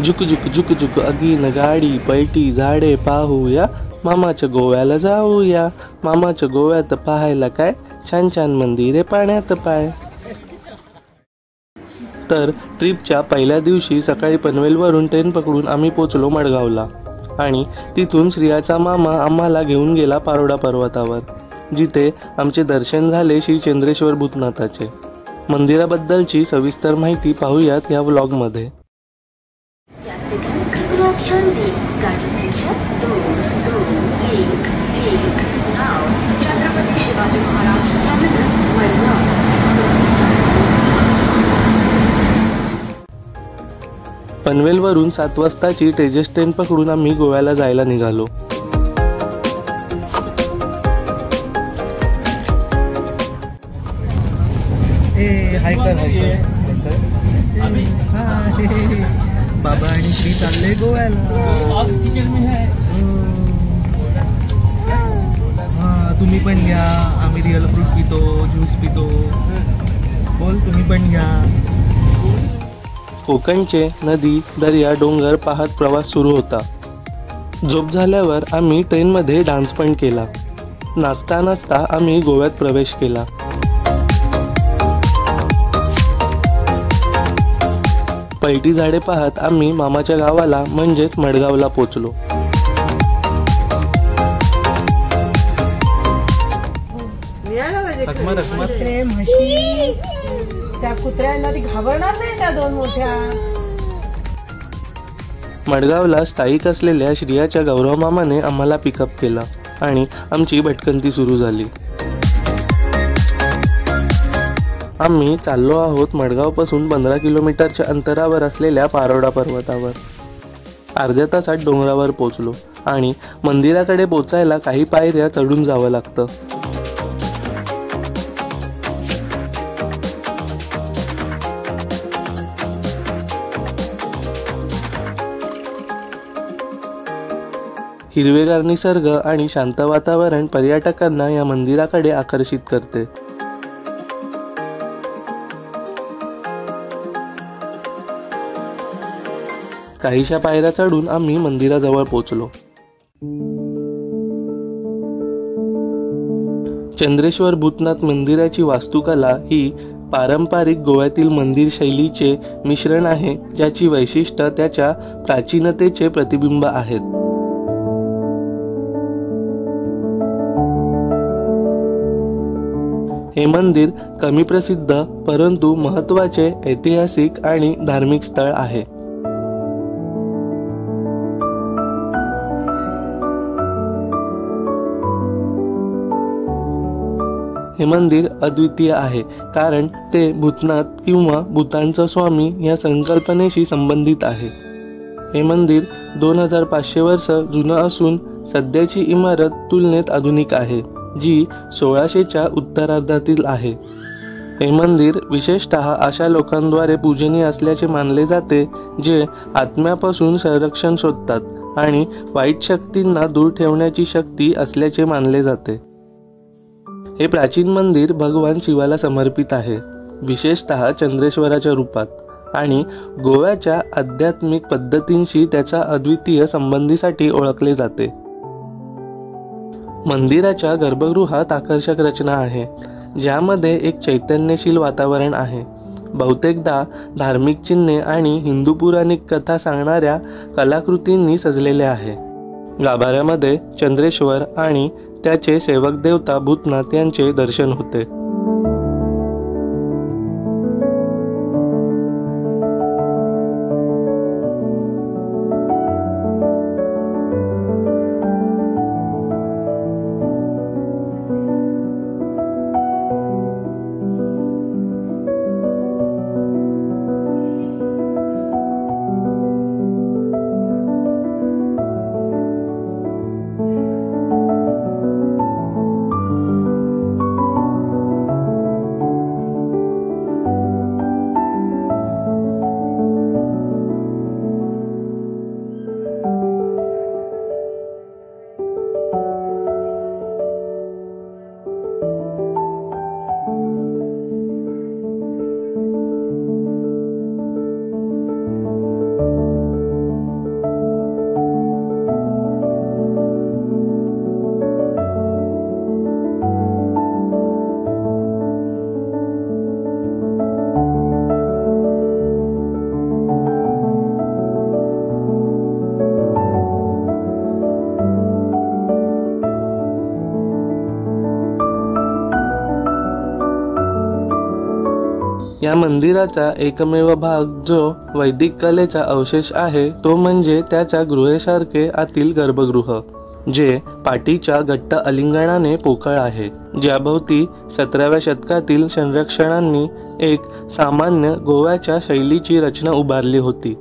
झुक झुक झुक झुक अगीन गाडी पलटी झाडे पाहूया, मामाच्या गोव्याला जाऊया. मामाच्या गोव्यात पाहायला काय, छान छान मंदिरे पाण्यात पाय. तर ट्रिपच्या पहिल्या दिवशी सकाळी पनवेलवरून ट्रेन पकडून आम्ही पोचलो मडगावला आणि तिथून श्रियाचा मामा आम्हाला घेऊन गेला पारोडा पर्वतावर, जिथे आमचे दर्शन झाले श्री चंद्रेश्वर भूतनाथाचे. मंदिराबद्दलची सविस्तर माहिती पाहूयात या व्लॉगमध्ये. पनवेलवरून 7 वाजताची तेजस ट्रेन पकडून आम्ही गोव्याला जायला निघालो. बाबा आणि श्री चालले गोव्याला. तुम्ही पण घ्या, आम्ही रिअल फ्रूट पितो, ज्यूस पितो. बोल तुम्ही पण घ्या. कोकणचे नदी, दर्या, डोंगर पाहत प्रवास सुरू होता. झोप झाल्यावर आम्ही ट्रेनमध्ये डान्स पण केला. नाचता नाचता आम्ही गोव्यात प्रवेश केला. पलटी झाडे पाहत आम्ही मामाच्या गावाला म्हणजेच मडगावला पोचलो. म्हशी त्या कुत्र्यांना ती घाबरणार नाही, त्या 2 मोठ्या. मडगावला स्थायिक असलेल्या श्रियाच्या गौरव मामाने आम्हाला पिकअप केला आणि आमची भटकंती सुरू झाली. आम्ही चाललो आहोत मडगावपासून 15 किलोमीटरच्या अंतरावर असलेल्या पारोडा पर्वतावर. अर्ध्या तासात डोंगरावर पोचलो आणि मंदिराकडे पोचायला काही पायऱ्या चढून जावं लागतं. हिरवेगार निसर्ग आणि शांत वातावरण पर्यटकांना या मंदिराकडे आकर्षित करते. काहीशा पायऱ्या चढून आम्ही मंदिराजवळ पोचलो. चंद्रेश्वर भूतनाथ मंदिराची वास्तुकला ही पारंपरिक गोव्यातील मंदिर शैलीचे मिश्रण आहे, ज्याची वैशिष्ट्य त्याच्या प्राचीनतेचे प्रतिबिंब आहेत. हे मंदिर कमी प्रसिद्ध परंतु महत्त्वाचे ऐतिहासिक आणि धार्मिक स्थळ आहे. हे मंदिर अद्वितीय आहे कारण ते भूतनाथ किंवा भूतांचा स्वामी या संकल्पनेशी संबंधित आहे. हे मंदिर 2500 वर्ष जुनं असून सध्याची इमारत तुलनेत आधुनिक आहे, जी 1600च्या उत्तरार्धातील आहे. हे मंदिर विशेषतः अशा लोकांद्वारे पूजनीय असल्याचे मानले जाते जे आत्म्यापासून संरक्षण शोधतात आणि वाईट शक्तींना दूर ठेवण्याची शक्ती असल्याचे मानले जाते. हे प्राचीन मंदिर भगवान शिवाला समर्पित आहे, विशेषतः चंद्रेश्वराच्या रूपात आणि गोव्याच्या आध्यात्मिक पद्धतींशी त्याच्या अद्वितीय संबंधीसाठी ओळखले जाते. मंदिराच्या गर्भगृहात आकर्षक रचना आहे, ज्यामध्ये एक चैतन्यशील वातावरण आहे. बहुतेकदा धार्मिक चिन्हे आणि हिंदू पुराणिक कथा सांगणाऱ्या कलाकृतींनी सजलेले आहे. गाभाऱ्यामध्ये चंद्रेश्वर आणि त्याचे सेवक देवता भूतनाथ यांचे दर्शन होते. या मंदिराचा एकमेव भाग जो वैदिक कलेचा अवशेष आहे तो म्हणजे त्याच्या गृहेसारखे आतील गर्भगृह, जे पाटीच्या घट्ट अलिंगणाने पोकळ आहे, ज्याभोवती 17व्या शतकातील संरक्षकांनी एक सामान्य गोव्याच्या शैलीची रचना उभारली होती।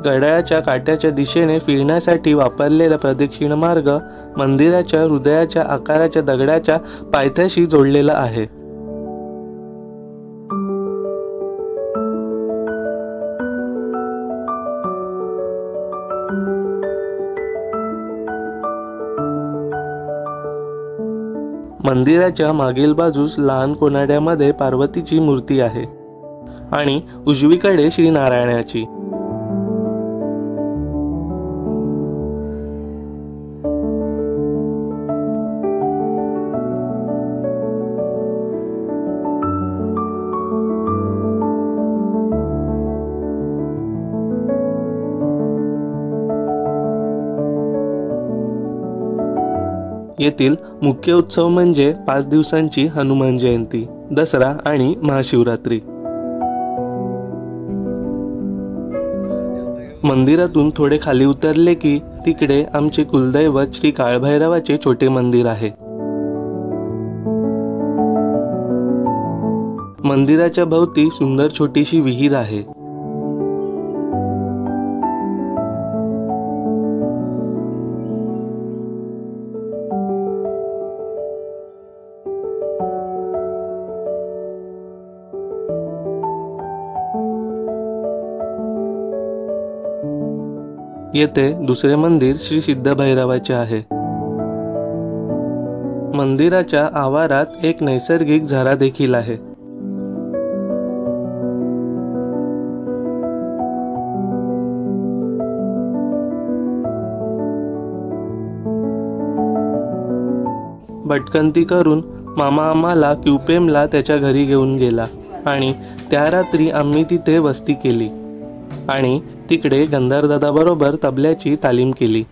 घड्याळाच्या काट्याच्या दिशेने फिरण्यासाठी वापरलेला प्रदक्षिण मार्ग मंदिराच्या हृदयाच्या आकाराच्या दगडाच्या पायथ्याशी जोडलेला आहे। मंदिराच्या मागील बाजूस लहान कोनाड्यामध्ये पार्वतीची मूर्ती आहे आणि उजवीकडे श्री नारायणाची। येथील मुख्य उत्सव म्हणजे 5 दिवसांची हनुमान जयंती, दसरा आणि महाशिवरात्री। मंदिरातून थोडे खाली उतरले की तिकडे आमचे कुलदैवत श्री काळभैरवाचे छोटे मंदिर आहे। मंदिराच्या भोवती सुंदर छोटीशी विहीर आहे। येथे दुसरे मंदिर श्री सिद्धभैरवाचे आहे। मंदिराच्या आवारात एक नैसर्गिक झरा देखील आहे। भटकंती करून मामा आम्हाला क्यूपेमला त्याच्या घरी घेऊन गेला आणि त्या रात्री आम्ही तिथे वस्ती केली आणि तिकडे गंधारदादाबरोबर तबल्याची तालीम केली।